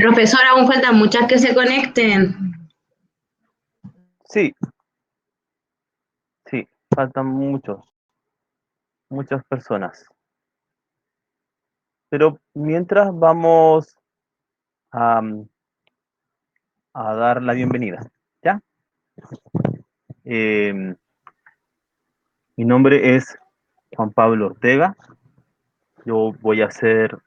Profesor, aún faltan muchas que se conecten. Sí, sí, faltan muchas personas. Pero mientras vamos a, a dar la bienvenida, ¿ya? Mi nombre es Juan Pablo Ortega. Yo voy a ser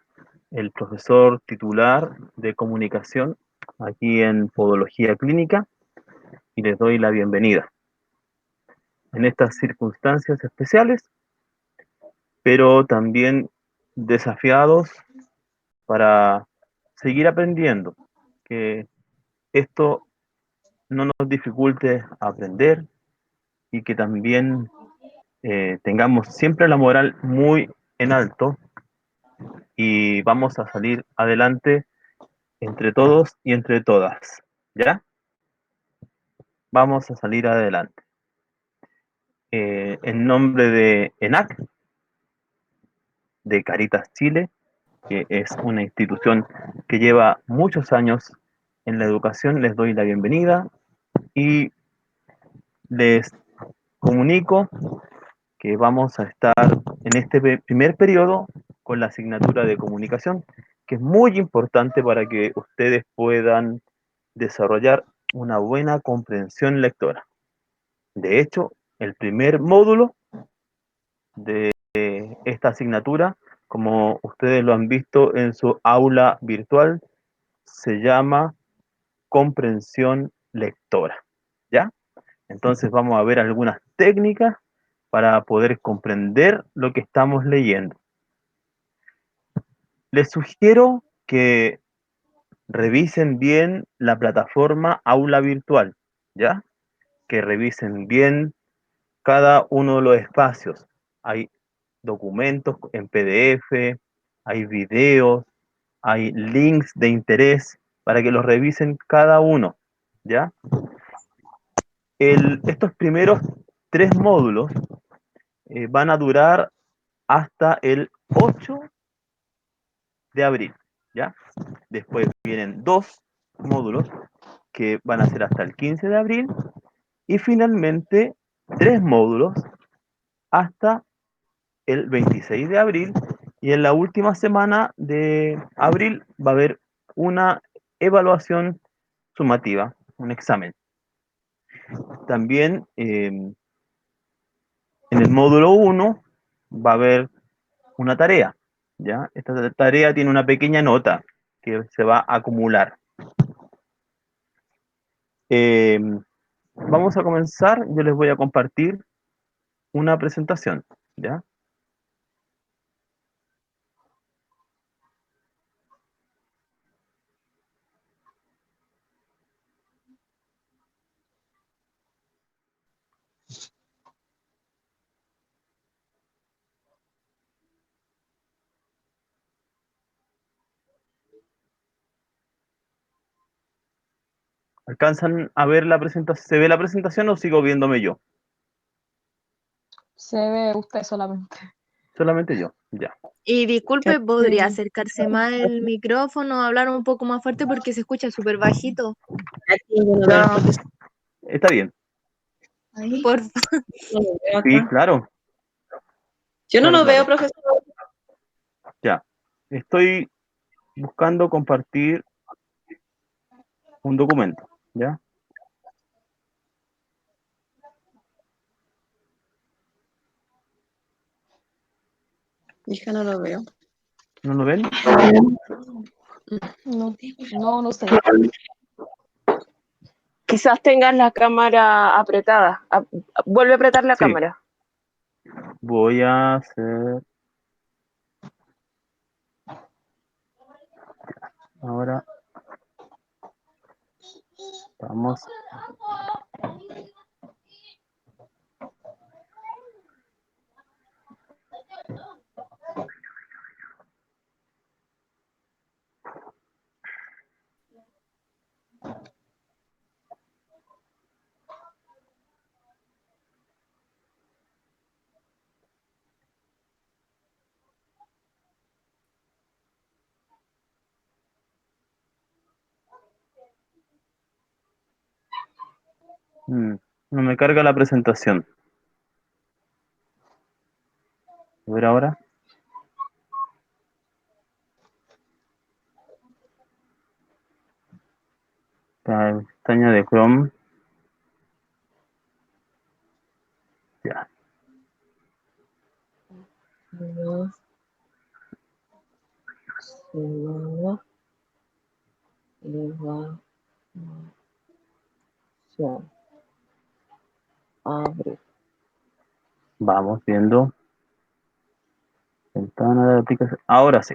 el profesor titular de comunicación aquí en Podología Clínica y les doy la bienvenida en estas circunstancias especiales, pero también desafiados para seguir aprendiendo, que esto no nos dificulte aprender y que también tengamos siempre la moral muy en alto y vamos a salir adelante entre todos y entre todas, ¿ya? Vamos a salir adelante. En nombre de ENAC, de Caritas Chile, que es una institución que lleva muchos años en la educación, les doy la bienvenida y les comunico que vamos a estar en este primer periodo con la asignatura de comunicación, que es muy importante para que ustedes puedan desarrollar una buena comprensión lectora. De hecho, el primer módulo de esta asignatura, como ustedes lo han visto en su aula virtual, se llama comprensión lectora, ¿ya? Entonces vamos a ver algunas técnicas para poder comprender lo que estamos leyendo. Les sugiero que revisen bien la plataforma aula virtual, ¿ya? Que revisen bien cada uno de los espacios. Hay documentos en PDF, hay videos, hay links de interés para que los revisen cada uno, ¿ya? Estos primeros 3 módulos van a durar hasta el 8 de abril, ¿ya? Después vienen 2 módulos que van a ser hasta el 15 de abril y finalmente 3 módulos hasta el 26 de abril y en la última semana de abril va a haber una evaluación sumativa, un examen. También en el módulo 1 va a haber una tarea, ¿ya? Esta tarea tiene una pequeña nota que se va a acumular. Eh, Vamos a comenzar, yo les voy a compartir una presentación, ¿ya? ¿Alcanzan a ver la presentación? ¿Se ve la presentación o sigo viéndome yo? Se ve usted solamente. Solamente yo, ya. Y disculpe, ¿podría acercarse más el micrófono, hablar un poco más fuerte porque se escucha súper bajito? Está bien. Por Sí, claro. Yo no Claro, lo veo, claro. profesor. Ya. Estoy buscando compartir un documento, ¿ya? Hija, no lo veo. ¿No lo ven? No sé. Quizás tengas la cámara apretada. Vuelve a apretar la Sí. cámara. Voy a hacer... Ahora... Vamos... No me carga la presentación. A ver ahora. Pestaña de Chrome. Ya. Segundo. Evaluación. Abre. Vamos viendo. Ventana de aplicación. Ahora sí.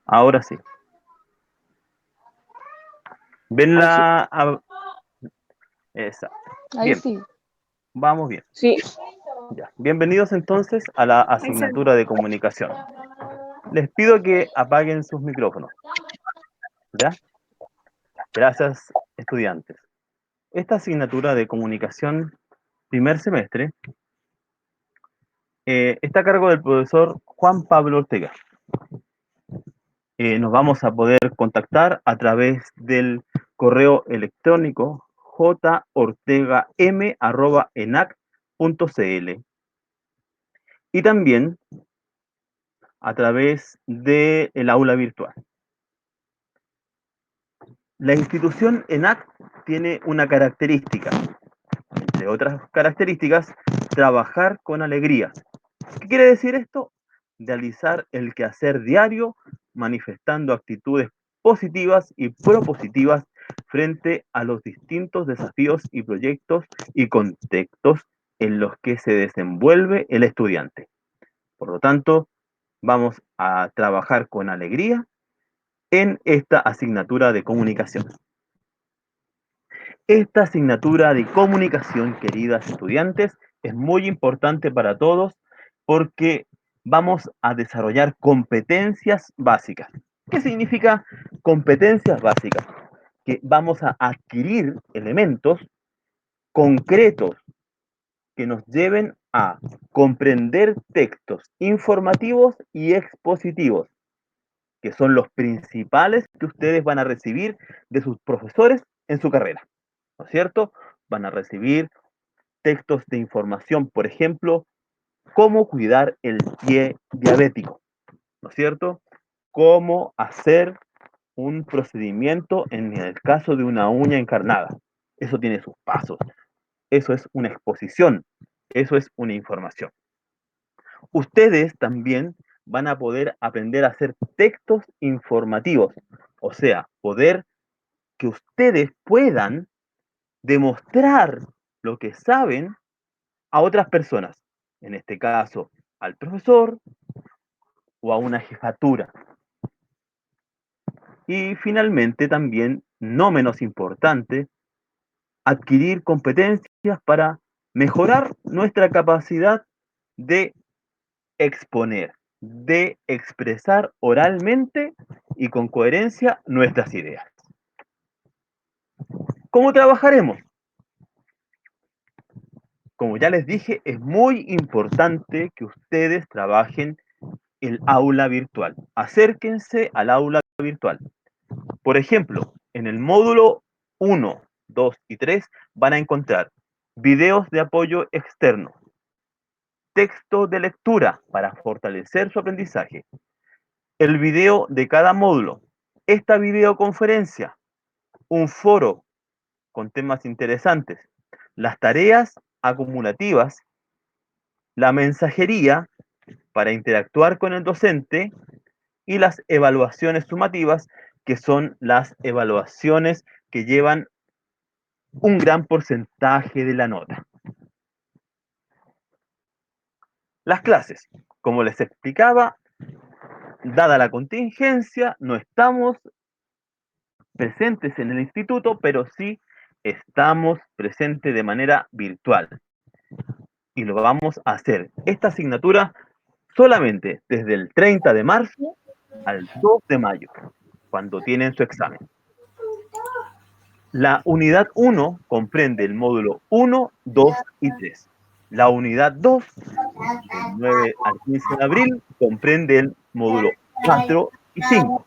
Ahora sí. ¿Ven la...? Esa. Ahí Bien. sí. Vamos bien. Sí. Ya. Bienvenidos entonces a la asignatura de comunicación. Les pido que apaguen sus micrófonos. ¿Ya? Gracias, estudiantes. Esta asignatura de comunicación, primer semestre, está a cargo del profesor Juan Pablo Ortega. Nos vamos a poder contactar a través del correo electrónico jortegam@enac.cl y también a través del aula virtual. La institución ENAC tiene una característica, entre otras características, trabajar con alegría. ¿Qué quiere decir esto? Realizar el quehacer diario, manifestando actitudes positivas y propositivas frente a los distintos desafíos y proyectos y contextos en los que se desenvuelve el estudiante. Por lo tanto, vamos a trabajar con alegría en esta asignatura de comunicación. Esta asignatura de comunicación, queridas estudiantes, es muy importante para todos porque vamos a desarrollar competencias básicas. ¿Qué significa competencias básicas? Que vamos a adquirir elementos concretos que nos lleven a comprender textos informativos y expositivos, que son los principales que ustedes van a recibir de sus profesores en su carrera, ¿no es cierto? Van a recibir textos de información, por ejemplo, cómo cuidar el pie diabético, ¿no es cierto? Cómo hacer un procedimiento en el caso de una uña encarnada. Eso tiene sus pasos. Eso es una exposición. Eso es una información. Ustedes también van a poder aprender a hacer textos informativos, o sea, poder que ustedes puedan demostrar lo que saben a otras personas, en este caso al profesor o a una jefatura. Y finalmente también, no menos importante, adquirir competencias para mejorar nuestra capacidad de exponer, de expresar oralmente y con coherencia nuestras ideas. ¿Cómo trabajaremos? Como ya les dije, es muy importante que ustedes trabajen el aula virtual. Acérquense al aula virtual. Por ejemplo, en el módulo 1, 2 y 3 van a encontrar videos de apoyo externo, texto de lectura para fortalecer su aprendizaje, el video de cada módulo, esta videoconferencia, un foro con temas interesantes, las tareas acumulativas, la mensajería para interactuar con el docente y las evaluaciones sumativas, que son las evaluaciones que llevan un gran porcentaje de la nota. Las clases, como les explicaba, dada la contingencia, no estamos presentes en el instituto, pero sí estamos presentes de manera virtual. Y lo vamos a hacer, esta asignatura, solamente desde el 30 de marzo al 2 de mayo, cuando tienen su examen. La unidad 1 comprende el módulo 1, 2 y 3. La unidad 2, del 9 al 15 de abril, comprende el módulo 4 y 5.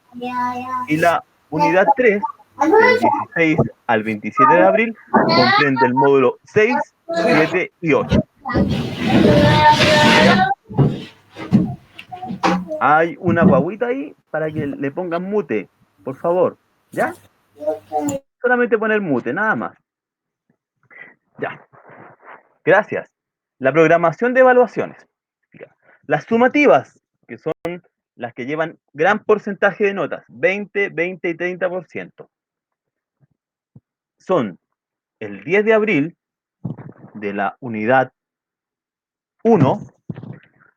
Y la Unidad 3, del 16 al 27 de abril, comprende el módulo 6, 7 y 8. Hay una guaguita ahí para que le pongan mute, por favor. ¿Ya? Solamente poner mute, nada más. Ya. Gracias. La programación de evaluaciones. Ya. Las sumativas, que son las que llevan gran porcentaje de notas, 20, 20 y 30%. Son el 10 de abril de la unidad 1,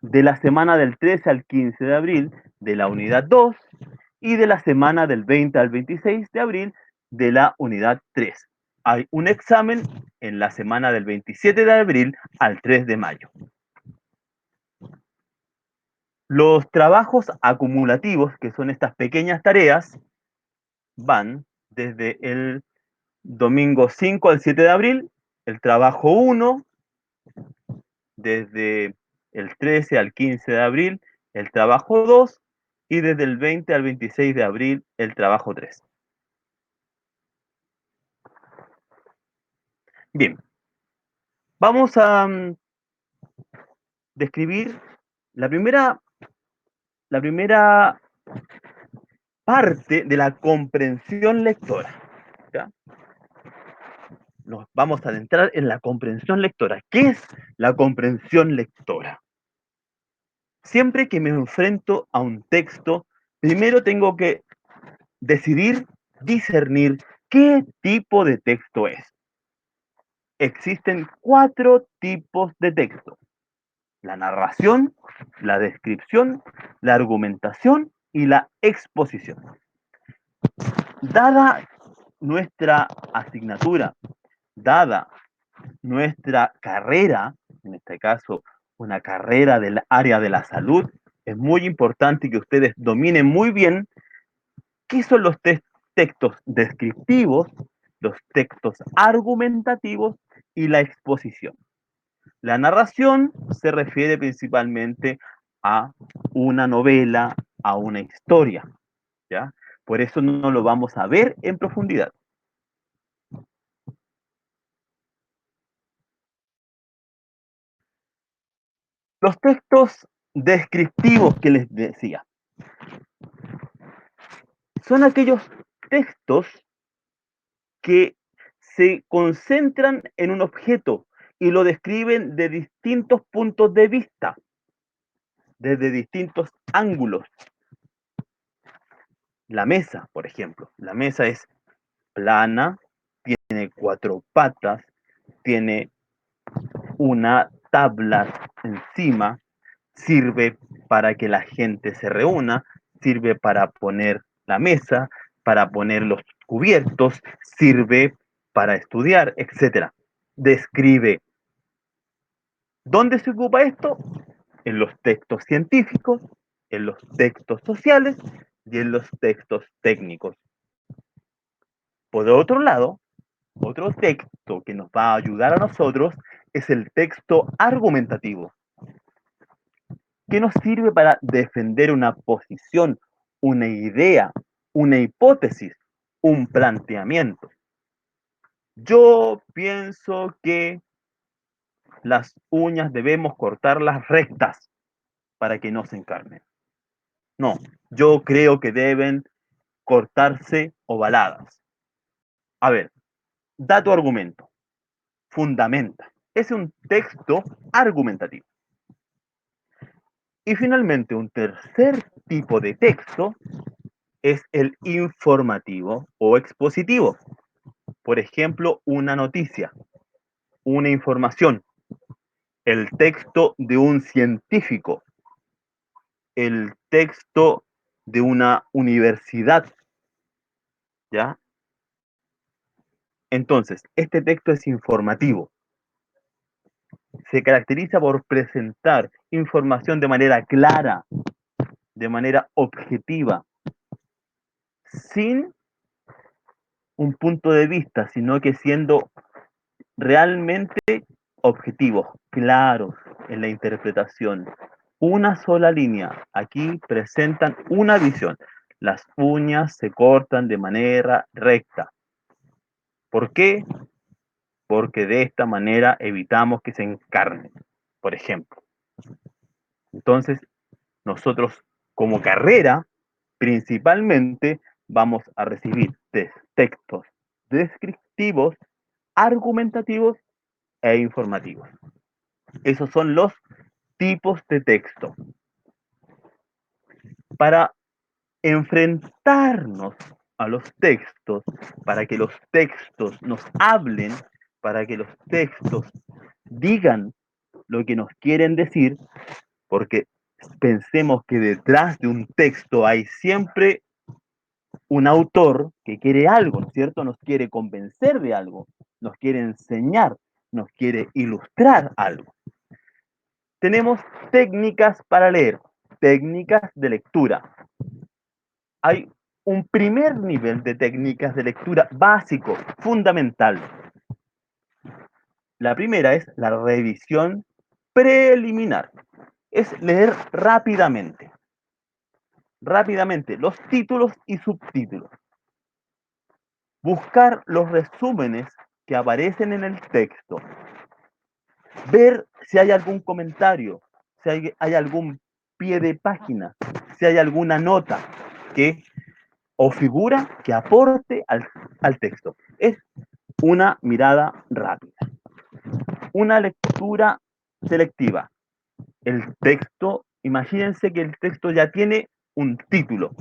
de la semana del 13 al 15 de abril de la unidad 2 y de la semana del 20 al 26 de abril de la unidad 3. Hay un examen en la semana del 27 de abril al 3 de mayo. Los trabajos acumulativos, que son estas pequeñas tareas, van desde el domingo 5 al 7 de abril, el trabajo 1, desde el 13 al 15 de abril, el trabajo 2, y desde el 20 al 26 de abril, el trabajo 3. Bien, vamos a describir la primera parte de la comprensión lectora. ¿Ya? Nos vamos a adentrar en la comprensión lectora. ¿Qué es la comprensión lectora? Siempre que me enfrento a un texto, primero tengo que decidir, discernir qué tipo de texto es. Existen 4 tipos de texto: la narración, la descripción, la argumentación y la exposición. Dada nuestra asignatura, dada nuestra carrera, en este caso una carrera del área de la salud, es muy importante que ustedes dominen muy bien qué son los textos descriptivos, los textos argumentativos y la exposición. La narración se refiere principalmente a una novela, a una historia, ¿ya? Por eso no lo vamos a ver en profundidad. Los textos descriptivos que les decía son aquellos textos que se concentran en un objeto y lo describen de distintos puntos de vista, desde distintos ángulos. La mesa, por ejemplo, la mesa es plana, tiene 4 patas, tiene una tabla encima, sirve para que la gente se reúna, sirve para poner la mesa, para poner los cubiertos, sirve para estudiar, etc. Describe. ¿Dónde se ocupa esto? En los textos científicos, en los textos sociales y en los textos técnicos. Por otro lado, otro texto que nos va a ayudar a nosotros es el texto argumentativo, que nos sirve para defender una posición, una idea, una hipótesis, un planteamiento. Yo pienso que las uñas debemos cortarlas rectas para que no se encarnen. No, yo creo que deben cortarse ovaladas. A ver, da tu argumento, fundamenta. Es un texto argumentativo. Y finalmente, un tercer tipo de texto es el informativo o expositivo. Por ejemplo, una noticia, una información, el texto de un científico, el texto de una universidad, ¿ya? Entonces, este texto es informativo. Se caracteriza por presentar información de manera clara, de manera objetiva, sin un punto de vista, sino que siendo realmente objetivos, claros en la interpretación. Una sola línea. Aquí presentan una visión. Las uñas se cortan de manera recta. ¿Por qué? Porque de esta manera evitamos que se encarnen, por ejemplo. Entonces, nosotros como carrera, principalmente vamos a recibir textos descriptivos, argumentativos e informativos. Esos son los tipos de texto. Para enfrentarnos a los textos, para que los textos nos hablen, para que los textos digan lo que nos quieren decir, porque pensemos que detrás de un texto hay siempre un autor que quiere algo, ¿no es cierto? Nos quiere convencer de algo, nos quiere enseñar, nos quiere ilustrar algo. Tenemos técnicas para leer, técnicas de lectura. Hay un primer nivel de técnicas de lectura básico, fundamental. La primera es la revisión preliminar. Es leer rápidamente. Rápidamente los títulos y subtítulos. Buscar los resúmenes que aparecen en el texto. Ver si hay algún comentario, si hay algún pie de página, si hay alguna nota que o figura que aporte al texto. Es una mirada rápida. Una lectura selectiva. El texto, imagínense que el texto ya tiene un título.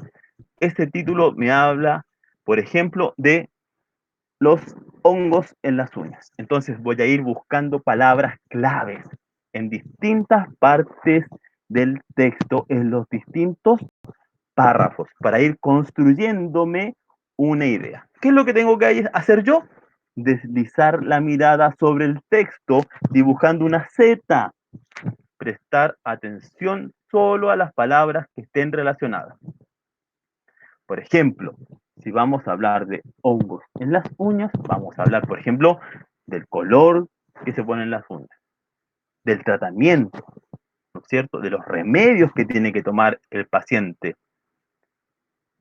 Este título me habla, por ejemplo, de los hongos en las uñas. Entonces voy a ir buscando palabras claves en distintas partes del texto, en los distintos párrafos, para ir construyéndome una idea. ¿Qué es lo que tengo que hacer yo? Deslizar la mirada sobre el texto, dibujando una Z. Prestar atención solo a las palabras que estén relacionadas. Por ejemplo, si vamos a hablar de hongos en las uñas, vamos a hablar, por ejemplo, del color que se pone en las uñas, del tratamiento, ¿no es cierto?, de los remedios que tiene que tomar el paciente.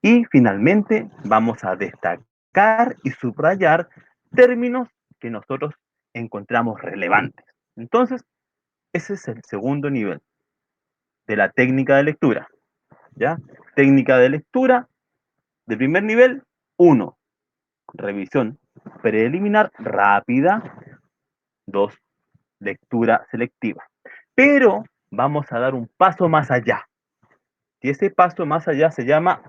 Y finalmente vamos a destacar y subrayar términos que nosotros encontramos relevantes. Entonces, ese es el segundo nivel de la técnica de lectura. ¿Ya? Técnica de lectura de primer nivel, 1. Revisión preliminar rápida. 2. Lectura selectiva. Pero vamos a dar un paso más allá. Y ese paso más allá se llama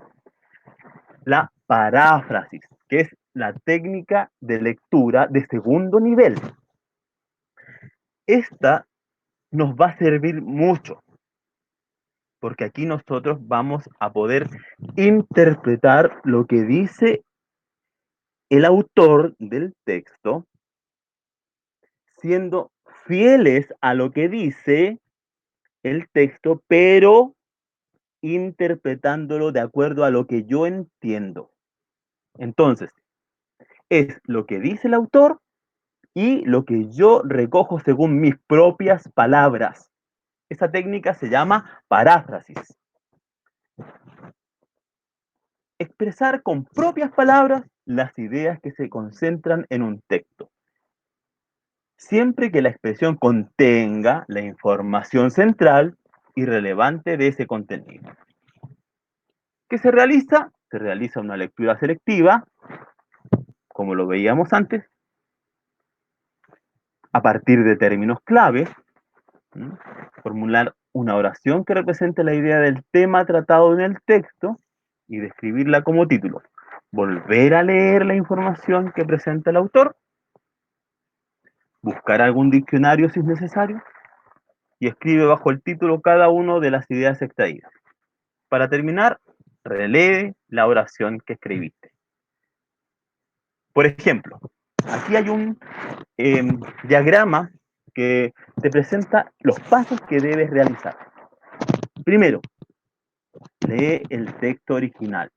la paráfrasis, que es la técnica de lectura de segundo nivel. Esta nos va a servir mucho, porque aquí nosotros vamos a poder interpretar lo que dice el autor del texto, siendo fieles a lo que dice el texto, pero interpretándolo de acuerdo a lo que yo entiendo. Entonces, es lo que dice el autor y lo que yo recojo según mis propias palabras. Esa técnica se llama paráfrasis. Expresar con propias palabras las ideas que se concentran en un texto, siempre que la expresión contenga la información central y relevante de ese contenido. ¿Qué se realiza? Se realiza una lectura selectiva, como lo veíamos antes, a partir de términos claves, formular una oración que represente la idea del tema tratado en el texto y describirla como título. Volver a leer la información que presenta el autor, buscar algún diccionario si es necesario y escribe bajo el título cada una de las ideas extraídas. Para terminar, relee la oración que escribiste. Por ejemplo, aquí hay un diagrama que te presenta los pasos que debes realizar. Primero, lee el texto original,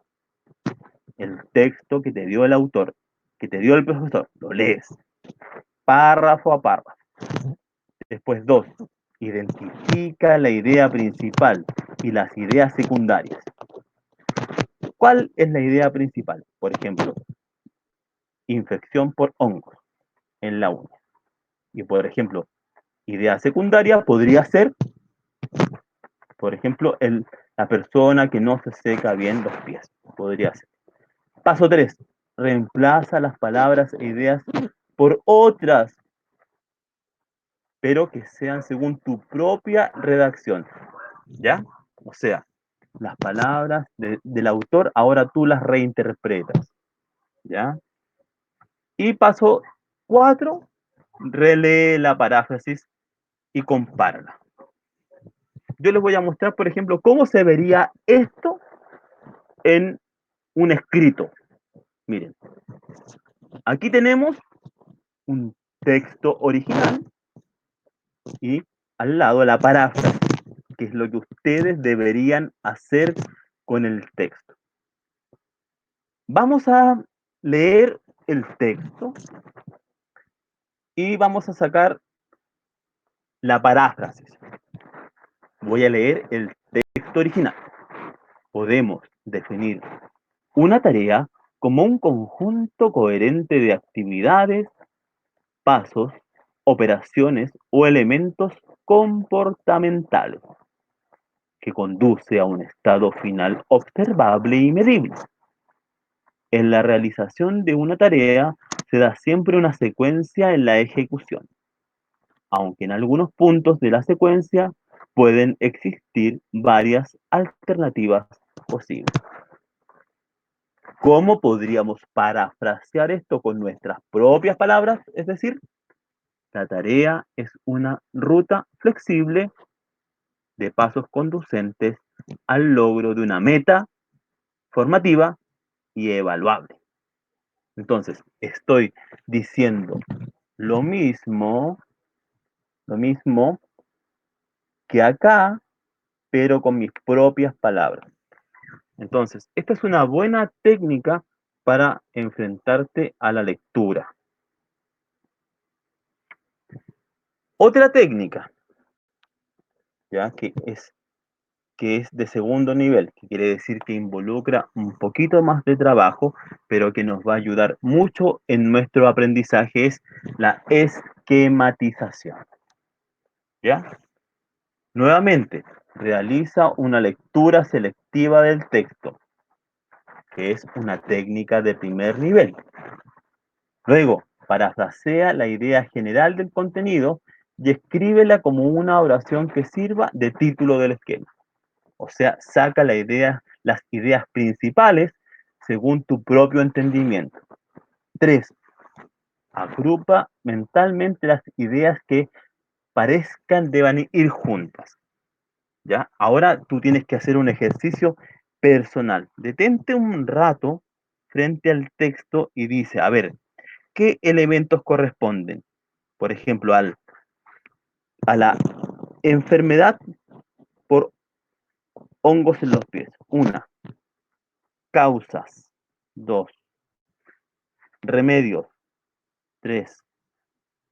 el texto que te dio el autor, que te dio el profesor, lo lees, párrafo a párrafo. Después, 2, identifica la idea principal y las ideas secundarias. ¿cuál es la idea principal? Por ejemplo, infección por hongos en la uña. Y por ejemplo, idea secundaria podría ser, por ejemplo, la persona que no se seca bien los pies. Podría ser. Paso 3. Reemplaza las palabras e ideas por otras, pero que sean según tu propia redacción. ¿Ya? O sea, las palabras del autor ahora tú las reinterpretas. ¿Ya? Y paso 4. Relee la paráfrasis y compárala. Yo les voy a mostrar, por ejemplo, cómo se vería esto en un escrito. Miren, aquí tenemos un texto original y al lado la paráfrasis, que es lo que ustedes deberían hacer con el texto. Vamos a leer el texto y vamos a sacar la paráfrasis. Voy a leer el texto original. Podemos definir una tarea como un conjunto coherente de actividades, pasos, operaciones o elementos comportamentales que conduce a un estado final observable y medible. En la realización de una tarea se da siempre una secuencia en la ejecución, aunque en algunos puntos de la secuencia pueden existir varias alternativas posibles. ¿Cómo podríamos parafrasear esto con nuestras propias palabras? Es decir, la tarea es una ruta flexible de pasos conducentes al logro de una meta formativa y evaluable. Entonces, estoy diciendo lo mismo que acá, pero con mis propias palabras. Entonces, esta es una buena técnica para enfrentarte a la lectura. Otra técnica, ya que es de segundo nivel, que quiere decir que involucra un poquito más de trabajo, pero que nos va a ayudar mucho en nuestro aprendizaje, es la esquematización. ¿Ya? Nuevamente, realiza una lectura selectiva del texto, que es una técnica de primer nivel. Luego, parafrasea la idea general del contenido y escríbela como una oración que sirva de título del esquema. O sea, saca las ideas principales según tu propio entendimiento. 3. Agrupa mentalmente las ideas que parezcan deban ir juntas. ¿Ya? Ahora tú tienes que hacer un ejercicio personal. Detente un rato frente al texto y dice, a ver, ¿qué elementos corresponden? Por ejemplo, a la enfermedad por hongos en los pies. 1. Causas. 2. Remedios. 3.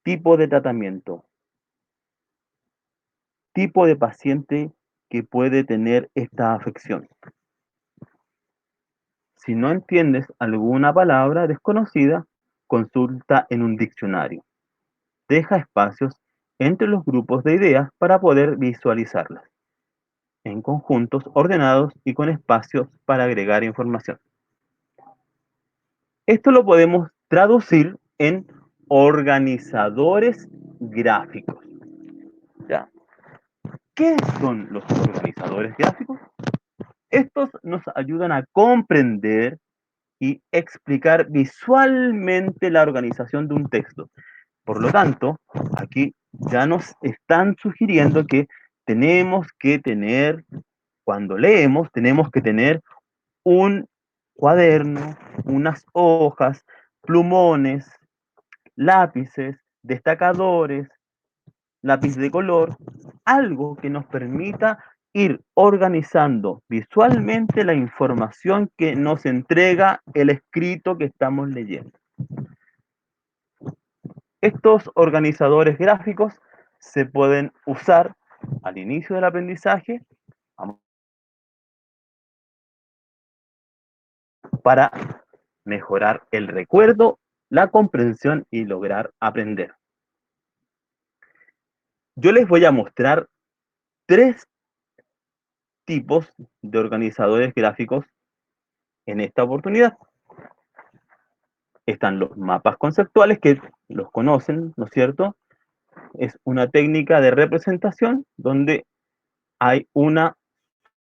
Tipo de tratamiento. Tipo de paciente que puede tener esta afección. Si no entiendes alguna palabra desconocida, consulta en un diccionario. Deja espacios entre los grupos de ideas para poder visualizarlas, en conjuntos ordenados y con espacios para agregar información. Esto lo podemos traducir en organizadores gráficos. ¿Ya? ¿Qué son los organizadores gráficos? Estos nos ayudan a comprender y explicar visualmente la organización de un texto. Por lo tanto, aquí ya nos están sugiriendo que tenemos que tener, cuando leemos, tenemos que tener un cuaderno, unas hojas, plumones, lápices, destacadores, lápiz de color, algo que nos permita ir organizando visualmente la información que nos entrega el escrito que estamos leyendo. Estos organizadores gráficos se pueden usar al inicio del aprendizaje para mejorar el recuerdo, la comprensión y lograr aprender. Yo les voy a mostrar 3 tipos de organizadores gráficos en esta oportunidad. Están los mapas conceptuales, que los conocen, ¿no es cierto? Es una técnica de representación donde hay una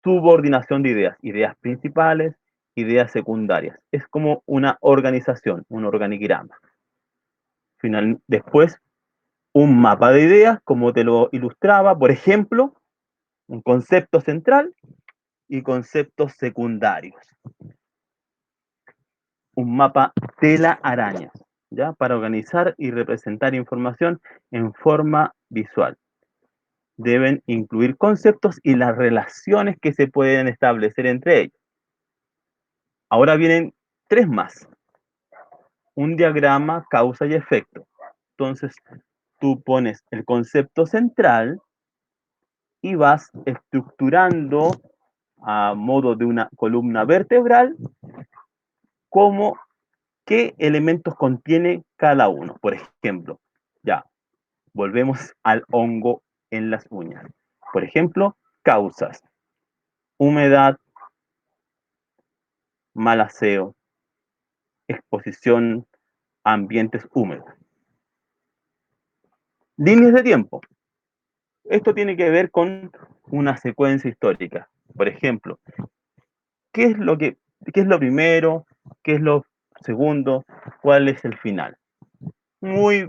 subordinación de ideas, ideas principales, ideas secundarias. Es como una organización, un organigrama. Después, un mapa de ideas, como te lo ilustraba, por ejemplo, un concepto central y conceptos secundarios. Un mapa tela araña, ¿ya? Para organizar y representar información en forma visual. Deben incluir conceptos y las relaciones que se pueden establecer entre ellos. Ahora vienen 3 más. Un diagrama, causa y efecto. Entonces, tú pones el concepto central y vas estructurando a modo de una columna vertebral como qué elementos contiene cada uno. Por ejemplo, ya, volvemos al hongo en las uñas. Por ejemplo, causas: humedad, mal aseo, exposición a ambientes húmedos. Líneas de tiempo. Esto tiene que ver con una secuencia histórica. Por ejemplo, ¿qué es lo primero? ¿Qué es lo segundo? ¿Cuál es el final? Muy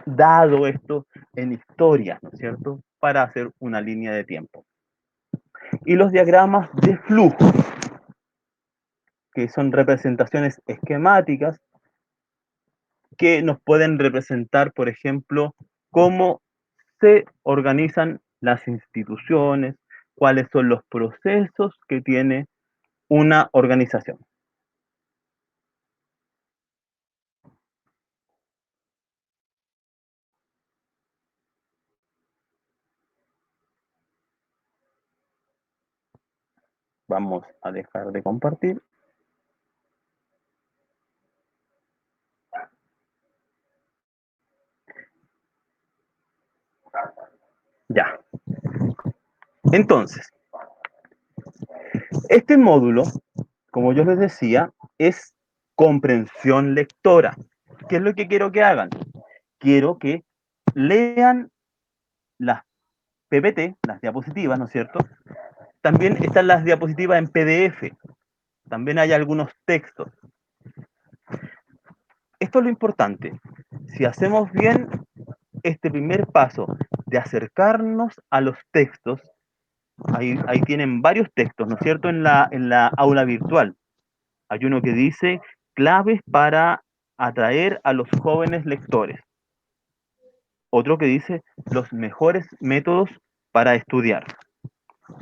dado esto en historia, ¿no es cierto? Para hacer una línea de tiempo. Y los diagramas de flujo, que son representaciones esquemáticas que nos pueden representar, por ejemplo, cómo se organizan las instituciones, cuáles son los procesos que tiene una organización. Vamos a dejar de compartir. Ya. Entonces, este módulo, como yo les decía, es comprensión lectora. ¿Qué es lo que quiero que hagan? Quiero que lean las PPT, las diapositivas, ¿no es cierto? También están las diapositivas en PDF. También hay algunos textos. Esto es lo importante. Si hacemos bien este primer paso de acercarnos a los textos, ahí tienen varios textos, ¿no es cierto?, en la aula virtual. Hay uno que dice claves para atraer a los jóvenes lectores. Otro que dice los mejores métodos para estudiar.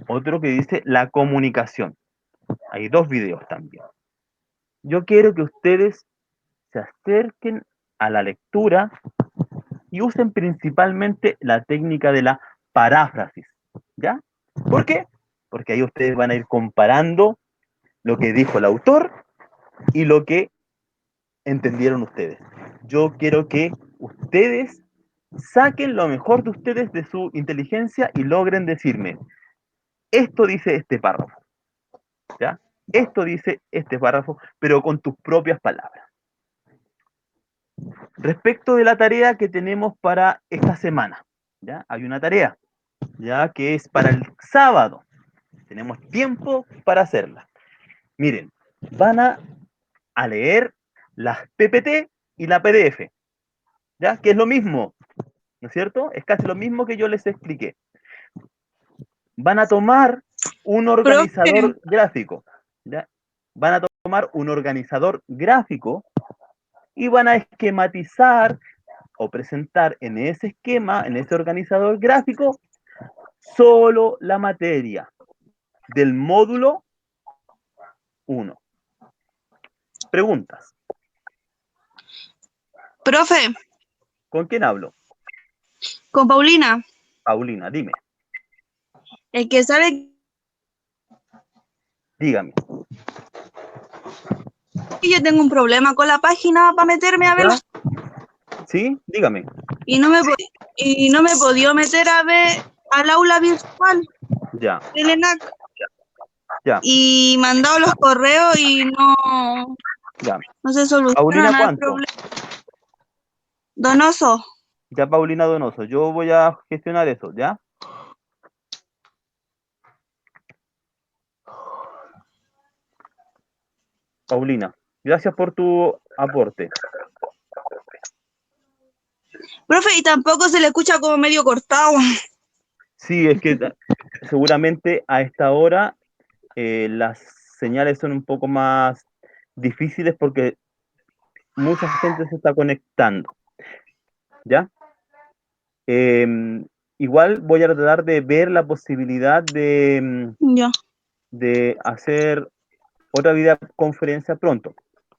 Otro que dice la comunicación. Hay 2 videos también. Yo quiero que ustedes se acerquen a la lectura y usen principalmente la técnica de la paráfrasis, ¿ya? ¿Por qué? Porque ahí ustedes van a ir comparando lo que dijo el autor y lo que entendieron ustedes. Yo quiero que ustedes saquen lo mejor de ustedes, de su inteligencia, y logren decirme, esto dice este párrafo, ¿ya? Esto dice este párrafo, pero con tus propias palabras. Respecto de la tarea que tenemos para esta semana, ¿ya? Hay una tarea, ¿ya? Que es para el sábado. Tenemos tiempo para hacerla. Miren, van a leer las PPT y la PDF, ¿ya? Que es lo mismo, ¿no es cierto? Es casi lo mismo que yo les expliqué. Van a tomar un organizador gráfico, ¿ya? Van a tomar un organizador gráfico y van a esquematizar o presentar en ese esquema, en ese organizador gráfico, solo la materia del módulo 1. Preguntas. Profe, ¿Con quién hablo? con Paulina, Paulina, dime, el que sabe, dígame. yo tengo un problema con la página para meterme a ver ¿Ya? ¿Sí? Dígame. y no me he podido meter a ver al aula virtual Ya, del ENAC ya, y mandado los correos y ya. no se soluciona Paulina, nada el ¿cuánto? problema. Donoso, Ya, Paulina Donoso. Yo voy a gestionar eso, ¿ya? Paulina, gracias por tu aporte. profe, y tampoco se le escucha como medio cortado. Sí, es que seguramente a esta hora las señales son un poco más difíciles porque mucha gente se está conectando, ¿ya? Igual voy a tratar de ver la posibilidad Ya. de hacer otra videoconferencia pronto,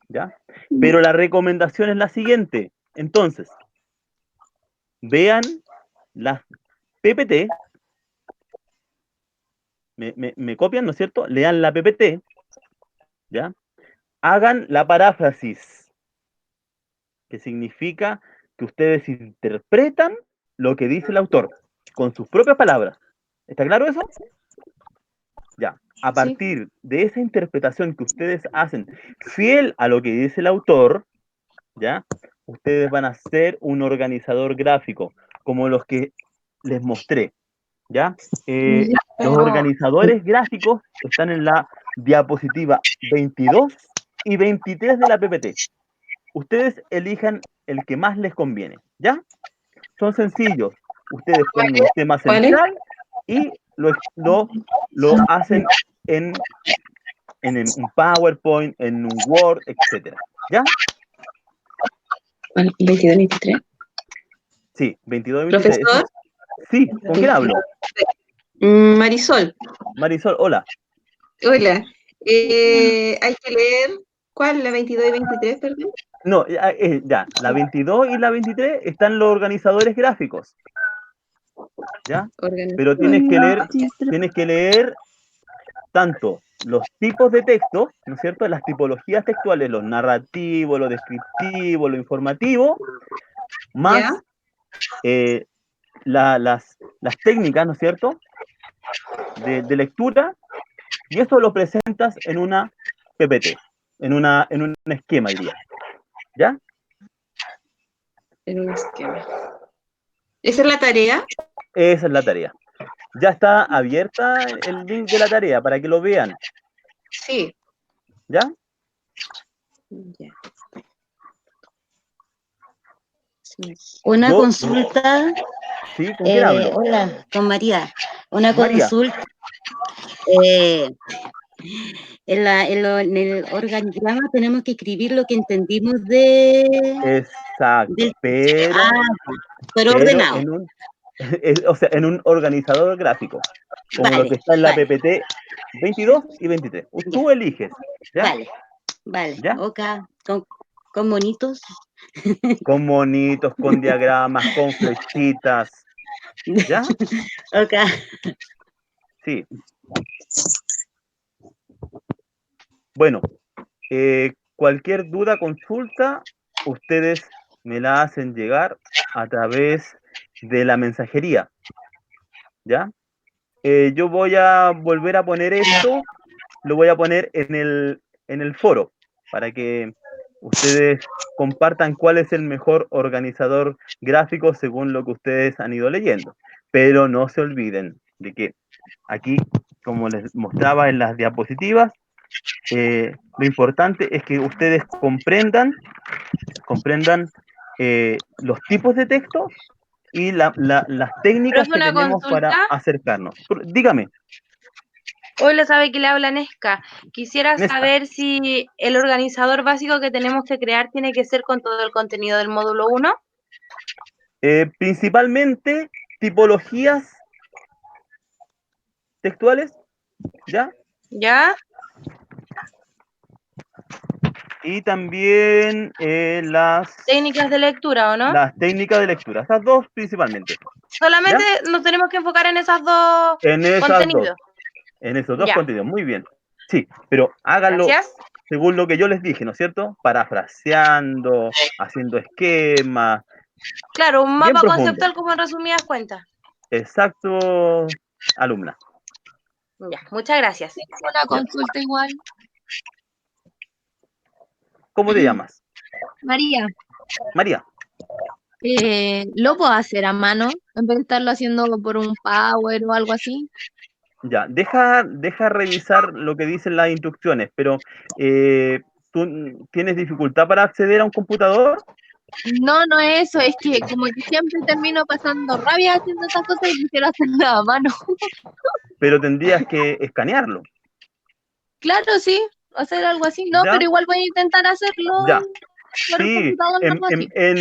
¿ya? Pero la recomendación es la siguiente. Entonces, vean las PPT, me copian, ¿no es cierto? Lean la PPT, ¿ya? Hagan la paráfrasis, que significa que ustedes interpretan lo que dice el autor con sus propias palabras. ¿Está claro eso? Ya. A Sí. partir de esa interpretación que ustedes hacen fiel a lo que dice el autor, ¿ya? Ustedes van a ser un organizador gráfico, como los que les mostré, ¿ya? Los Pero, organizadores gráficos están en la diapositiva 22 y 23 de la PPT. Ustedes elijan el que más les conviene, ¿ya? Son sencillos. Ustedes ponen un tema ¿Cuál es? central y lo hacen en un PowerPoint, en un Word, etcétera, ¿ya? ¿Cuál? 22, 23. Sí, 22 y 23. Profesor, Sí, ¿con quién hablo? Marisol, Marisol, hola. hola. Hay que leer, ¿cuál? ¿La 22 y 23, perdón? No, ya, la 22 y la 23 están los organizadores gráficos, ¿ya? Pero Organizador. tienes que leer tanto los tipos de texto, ¿no es cierto? Las tipologías textuales, los narrativos, lo descriptivo, lo informativo, más ¿Ya? las técnicas, ¿no es cierto? De lectura, y eso lo presentas en una PPT, en un esquema, diría, ¿ya? En un esquema. ¿Esa es la tarea? Esa es la tarea. Ya está abierta el link de la tarea para que lo vean, Sí. ¿ya? Ya. Una Yo, consulta, ¿sí? ¿Con quién hablo? hola, con María. Una María. consulta. En el organigrama tenemos que escribir lo que entendimos Exacto, pero ordenado. en un, o sea, en un organizador gráfico, como lo que está en la Vale, PPT 22 y 23. Tú eliges, ¿ya? vale. ¿Ya? Ok, con monitos. Con monitos, con diagramas, con flechitas, ¿ya? Ok. Sí. Bueno, cualquier duda, consulta, ustedes me la hacen llegar a través de la mensajería, ¿ya? Yo voy a volver a poner esto, lo voy a poner en el foro, para que ustedes compartan cuál es el mejor organizador gráfico según lo que ustedes han ido leyendo. Pero no se olviden de que aquí, como les mostraba en las diapositivas, lo importante es que ustedes comprendan los tipos de texto y las técnicas Profe, que una tenemos para consulta. acercarnos. Dígame, Hola, sabe que le habla Nesca. Quisiera Nesca. saber si el organizador básico que tenemos que crear tiene que ser con todo el contenido del módulo 1. Principalmente tipologías textuales, ¿ya? ¿Ya? Y también Técnicas de lectura, ¿o no? las técnicas de lectura. Esas dos principalmente. Solamente ¿Ya? nos tenemos que enfocar en esas dos En esas dos. contenidos. En esos dos Ya. contenidos. Muy bien. Sí, pero háganlo Gracias. según lo que yo les dije, ¿no es cierto? Parafraseando, haciendo esquemas, Claro, un bien mapa profundo. conceptual como en resumidas cuentas. Exacto, alumna. Ya, muchas gracias. Una consulta igual. ¿Cómo te llamas? María, María. ¿lo puedo hacer a mano en vez de estarlo haciendo por un Power o algo así? Ya, deja revisar lo que dicen las instrucciones, pero ¿tú tienes dificultad para acceder a un computador? No, no es eso, es que como que siempre termino pasando rabia haciendo estas cosas y quisiera hacerlo a mano. Pero tendrías que escanearlo. Claro, sí, hacer algo así. No, ¿Ya? pero igual voy a intentar hacerlo Ya. por el Sí, computador en, normal, en,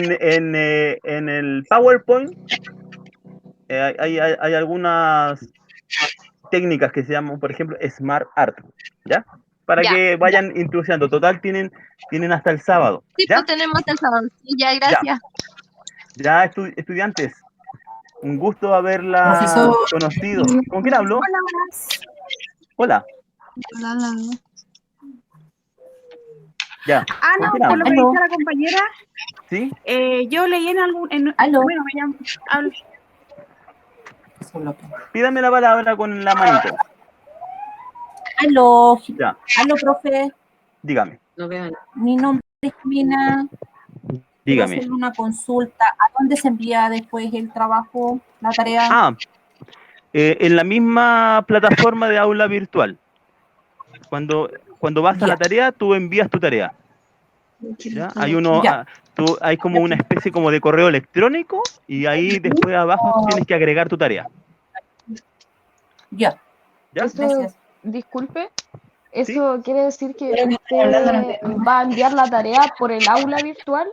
sí. en el PowerPoint hay algunas técnicas que se llaman, por ejemplo, Smart Art, ¿ya? Para Ya, que ya. vayan introduciendo. Total, tienen hasta el sábado, Sí, ¿ya? pues tenemos hasta el sábado. Sí, ya, Ya, gracias. ya estudiantes, un gusto haberla Profesor. conocido. ¿Con quién hablo? Hola, ya. Ah, ¿Con no, quién por hablo? lo que dice la compañera, ¿Sí? yo leí en algún, Aló. bueno, me llamo, hablo. Pídame la palabra con la manito. Aló. Ya, Aló, profe. dígame, No veo nada. Mi nombre es Mina. Quiero dígame. hacerle una consulta. ¿A dónde se envía después el trabajo, la tarea? Ah, en la misma plataforma de aula virtual. Cuando vas a la Ya. tarea, tú envías tu tarea. ¿Ya? Ya. Hay como una especie como de correo electrónico y ahí después abajo tú tienes que agregar tu tarea. Ya. ¿Ya? Eso, Gracias. disculpe, ¿Sí? eso quiere decir que usted va a enviar la tarea por el aula virtual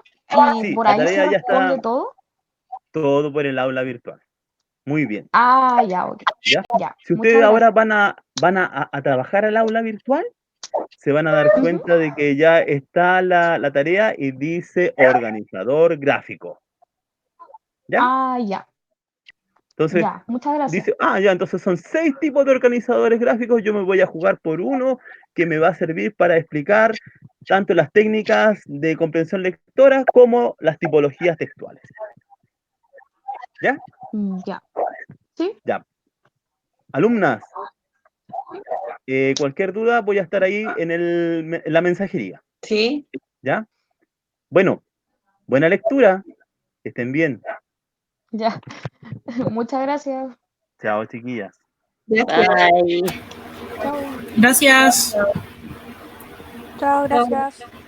y Sí, por la ahí se tarea ya responde está todo. todo por el aula virtual. Muy bien. Ah, ya, ok. ¿Ya? Ya, Si muchas ustedes ahora gracias. van a trabajar al aula virtual, se van a dar cuenta de que ya está la tarea y dice organizador gráfico. ¿Ya? Ah, ya, Entonces, ya, muchas gracias. dice, ya, entonces son 6 tipos de organizadores gráficos, yo me voy a jugar por uno que me va a servir para explicar tanto las técnicas de comprensión lectora como las tipologías textuales. ¿Ya? Ya, ¿sí? Ya. Alumnas, cualquier duda voy a estar ahí en la mensajería. Sí. ¿Ya? Bueno, buena lectura, que estén bien. Ya, muchas gracias. Chao, chiquillas. Gracias. Bye. Chao. Gracias. Chao, gracias.